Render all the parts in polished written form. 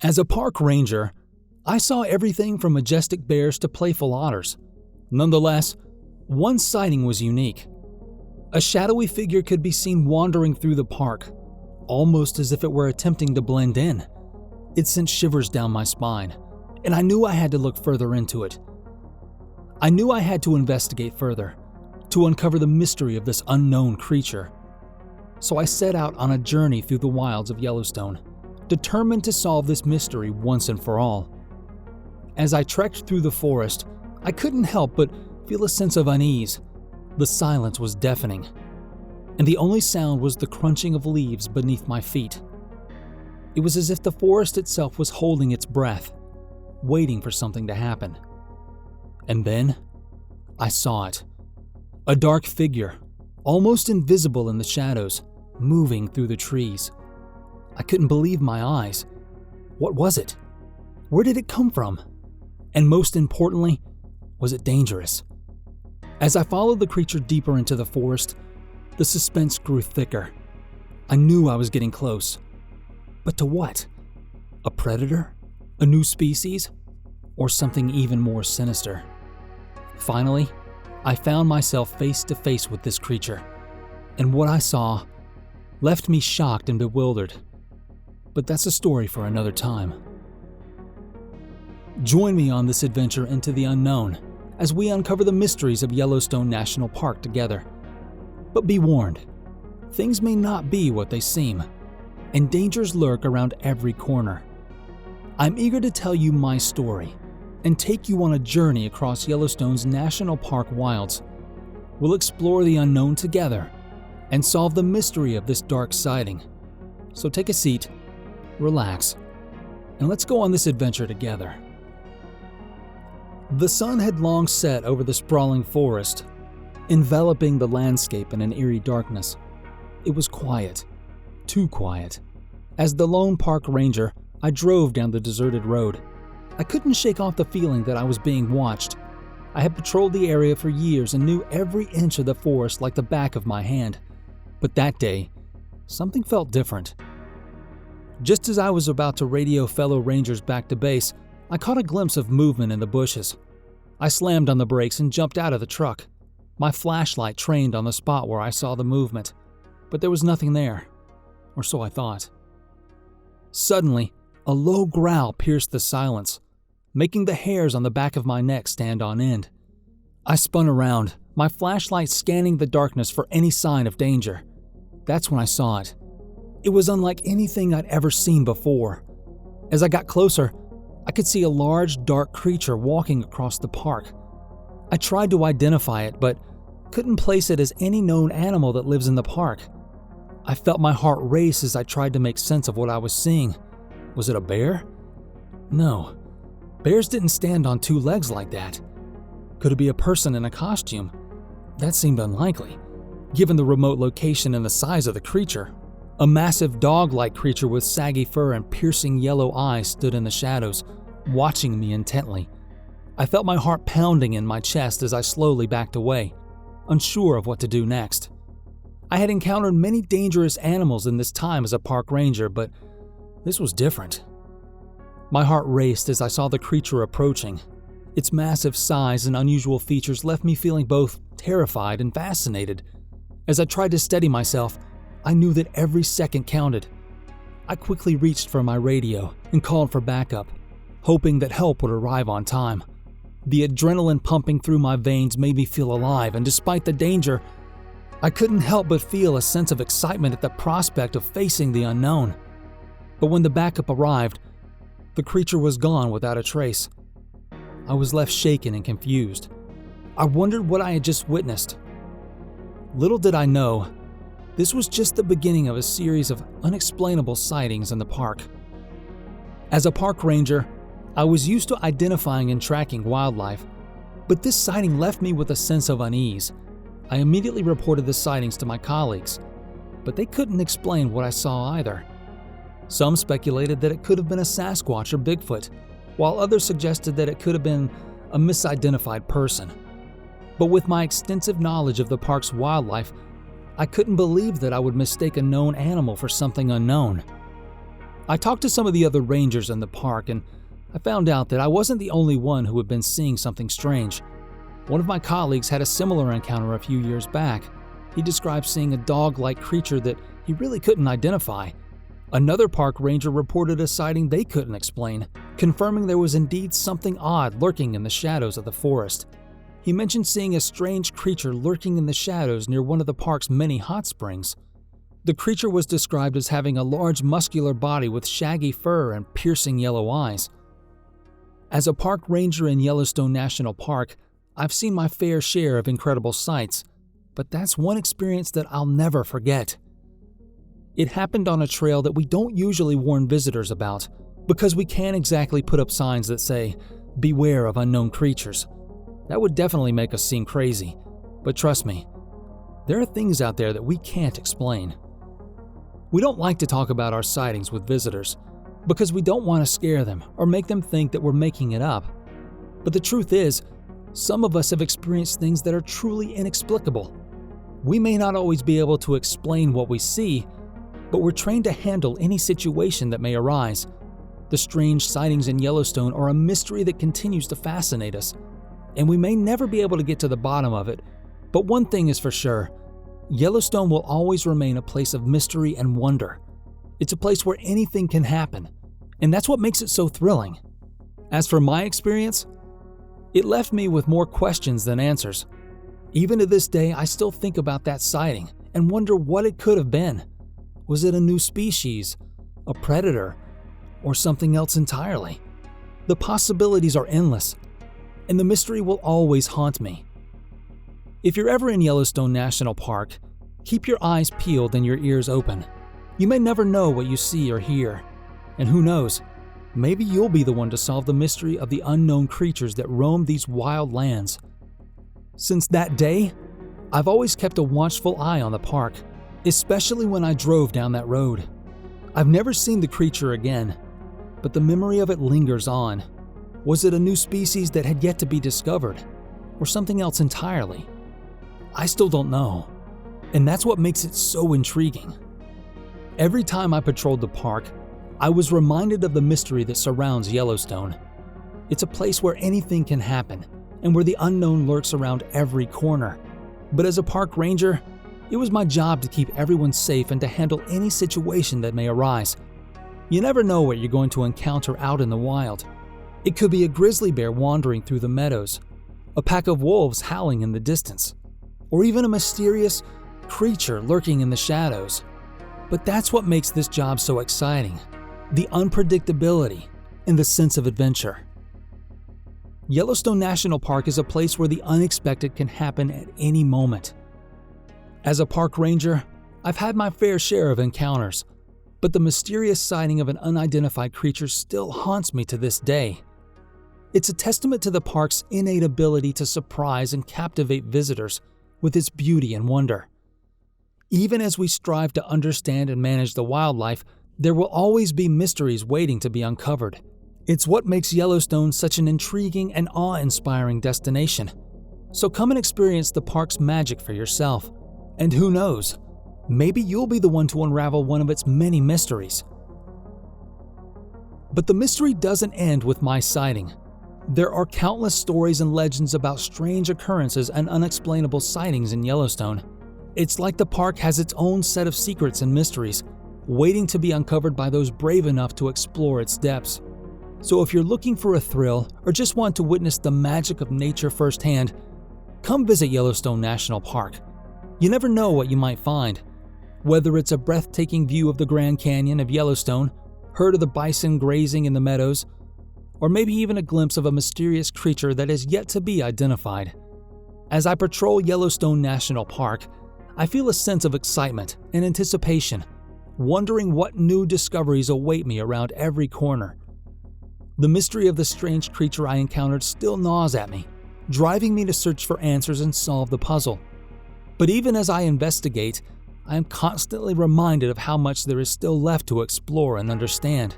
As a park ranger, I saw everything from majestic bears to playful otters. Nonetheless, one sighting was unique. A shadowy figure could be seen wandering through the park, almost as if it were attempting to blend in. It sent shivers down my spine, and I knew I had to look further into it. I knew I had to investigate further, to uncover the mystery of this unknown creature. So I set out on a journey through the wilds of Yellowstone, determined to solve this mystery once and for all. As I trekked through the forest, I couldn't help but feel a sense of unease. The silence was deafening, and the only sound was the crunching of leaves beneath my feet. It was as if the forest itself was holding its breath, waiting for something to happen. And then, I saw it. A dark figure, almost invisible in the shadows, moving through the trees. I couldn't believe my eyes. What was it? Where did it come from? And most importantly, was it dangerous? As I followed the creature deeper into the forest, the suspense grew thicker. I knew I was getting close. But to what? A predator? A new species? Or something even more sinister? Finally, I found myself face to face with this creature, and what I saw left me shocked and bewildered. But that's a story for another time. Join me on this adventure into the unknown as we uncover the mysteries of Yellowstone National Park together. But be warned, things may not be what they seem, and dangers lurk around every corner. I'm eager to tell you my story and take you on a journey across Yellowstone's National Park wilds. We'll explore the unknown together and solve the mystery of this dark sighting. So take a seat, relax, and let's go on this adventure together. The sun had long set over the sprawling forest, enveloping the landscape in an eerie darkness. It was quiet, too quiet. As the lone park ranger, I drove down the deserted road. I couldn't shake off the feeling that I was being watched. I had patrolled the area for years and knew every inch of the forest like the back of my hand. But that day, something felt different. Just as I was about to radio fellow rangers back to base, I caught a glimpse of movement in the bushes. I slammed on the brakes and jumped out of the truck. My flashlight trained on the spot where I saw the movement, but there was nothing there, or so I thought. Suddenly, a low growl pierced the silence, making the hairs on the back of my neck stand on end. I spun around, my flashlight scanning the darkness for any sign of danger. That's when I saw it. It was unlike anything I'd ever seen before. As I got closer, I could see a large, dark creature walking across the park. I tried to identify it, but couldn't place it as any known animal that lives in the park. I felt my heart race as I tried to make sense of what I was seeing. Was it a bear? No. Bears didn't stand on two legs like that. Could it be a person in a costume? That seemed unlikely, given the remote location and the size of the creature. A massive dog-like creature with saggy fur and piercing yellow eyes stood in the shadows, watching me intently. I felt my heart pounding in my chest as I slowly backed away, unsure of what to do next. I had encountered many dangerous animals in this time as a park ranger, but this was different. My heart raced as I saw the creature approaching. Its massive size and unusual features left me feeling both terrified and fascinated. As I tried to steady myself, I knew that every second counted. I quickly reached for my radio and called for backup, hoping that help would arrive on time. The adrenaline pumping through my veins made me feel alive, and despite the danger, I couldn't help but feel a sense of excitement at the prospect of facing the unknown. But when the backup arrived, the creature was gone without a trace. I was left shaken and confused. I wondered what I had just witnessed. Little did I know, this was just the beginning of a series of unexplainable sightings in the park. As a park ranger, I was used to identifying and tracking wildlife, but this sighting left me with a sense of unease. I immediately reported the sightings to my colleagues, but they couldn't explain what I saw either. Some speculated that it could have been a Sasquatch or Bigfoot, while others suggested that it could have been a misidentified person. But with my extensive knowledge of the park's wildlife, I couldn't believe that I would mistake a known animal for something unknown. I talked to some of the other rangers in the park, and I found out that I wasn't the only one who had been seeing something strange. One of my colleagues had a similar encounter a few years back. He described seeing a dog-like creature that he really couldn't identify. Another park ranger reported a sighting they couldn't explain, confirming there was indeed something odd lurking in the shadows of the forest. He mentioned seeing a strange creature lurking in the shadows near one of the park's many hot springs. The creature was described as having a large muscular body with shaggy fur and piercing yellow eyes. As a park ranger in Yellowstone National Park, I've seen my fair share of incredible sights, but that's one experience that I'll never forget. It happened on a trail that we don't usually warn visitors about, because we can't exactly put up signs that say, "Beware of unknown creatures." That would definitely make us seem crazy, but trust me, there are things out there that we can't explain. We don't like to talk about our sightings with visitors, because we don't want to scare them or make them think that we're making it up. But the truth is, some of us have experienced things that are truly inexplicable. We may not always be able to explain what we see, but we're trained to handle any situation that may arise. The strange sightings in Yellowstone are a mystery that continues to fascinate us, and we may never be able to get to the bottom of it. But one thing is for sure, Yellowstone will always remain a place of mystery and wonder. It's a place where anything can happen, and that's what makes it so thrilling. As for my experience, it left me with more questions than answers. Even to this day, I still think about that sighting and wonder what it could have been. Was it a new species, a predator, or something else entirely? The possibilities are endless, and the mystery will always haunt me. If you're ever in Yellowstone National Park, keep your eyes peeled and your ears open. You may never know what you see or hear, and who knows, maybe you'll be the one to solve the mystery of the unknown creatures that roam these wild lands. Since that day, I've always kept a watchful eye on the park, especially when I drove down that road. I've never seen the creature again, but the memory of it lingers on. Was it a new species that had yet to be discovered, or something else entirely? I still don't know, and that's what makes it so intriguing. Every time I patrolled the park, I was reminded of the mystery that surrounds Yellowstone. It's a place where anything can happen, and where the unknown lurks around every corner. But as a park ranger, it was my job to keep everyone safe and to handle any situation that may arise. You never know what you're going to encounter out in the wild. It could be a grizzly bear wandering through the meadows, a pack of wolves howling in the distance, or even a mysterious creature lurking in the shadows. But that's what makes this job so exciting, the unpredictability and the sense of adventure. Yellowstone National Park is a place where the unexpected can happen at any moment. As a park ranger, I've had my fair share of encounters, but the mysterious sighting of an unidentified creature still haunts me to this day. It's a testament to the park's innate ability to surprise and captivate visitors with its beauty and wonder. Even as we strive to understand and manage the wildlife, there will always be mysteries waiting to be uncovered. It's what makes Yellowstone such an intriguing and awe-inspiring destination. So come and experience the park's magic for yourself. And who knows, maybe you'll be the one to unravel one of its many mysteries. But the mystery doesn't end with my sighting. There are countless stories and legends about strange occurrences and unexplainable sightings in Yellowstone. It's like the park has its own set of secrets and mysteries, waiting to be uncovered by those brave enough to explore its depths. So if you're looking for a thrill or just want to witness the magic of nature firsthand, come visit Yellowstone National Park. You never know what you might find. Whether it's a breathtaking view of the Grand Canyon of Yellowstone, herd of the bison grazing in the meadows, or maybe even a glimpse of a mysterious creature that is yet to be identified. As I patrol Yellowstone National Park, I feel a sense of excitement and anticipation, wondering what new discoveries await me around every corner. The mystery of the strange creature I encountered still gnaws at me, driving me to search for answers and solve the puzzle. But even as I investigate, I am constantly reminded of how much there is still left to explore and understand.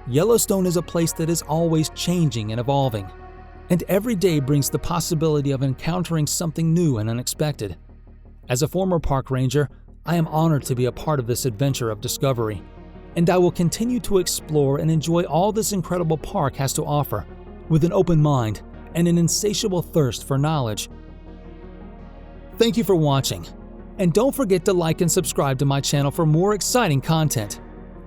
Yellowstone is a place that is always changing and evolving, and every day brings the possibility of encountering something new and unexpected. As a former park ranger, I am honored to be a part of this adventure of discovery. and I will continue to explore and enjoy all this incredible park has to offer, with an open mind and an insatiable thirst for knowledge. Thank you for watching, and don't forget to like and subscribe to my channel for more exciting content.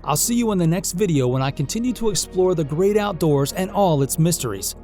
I'll see you in the next video when I continue to explore the great outdoors and all its mysteries.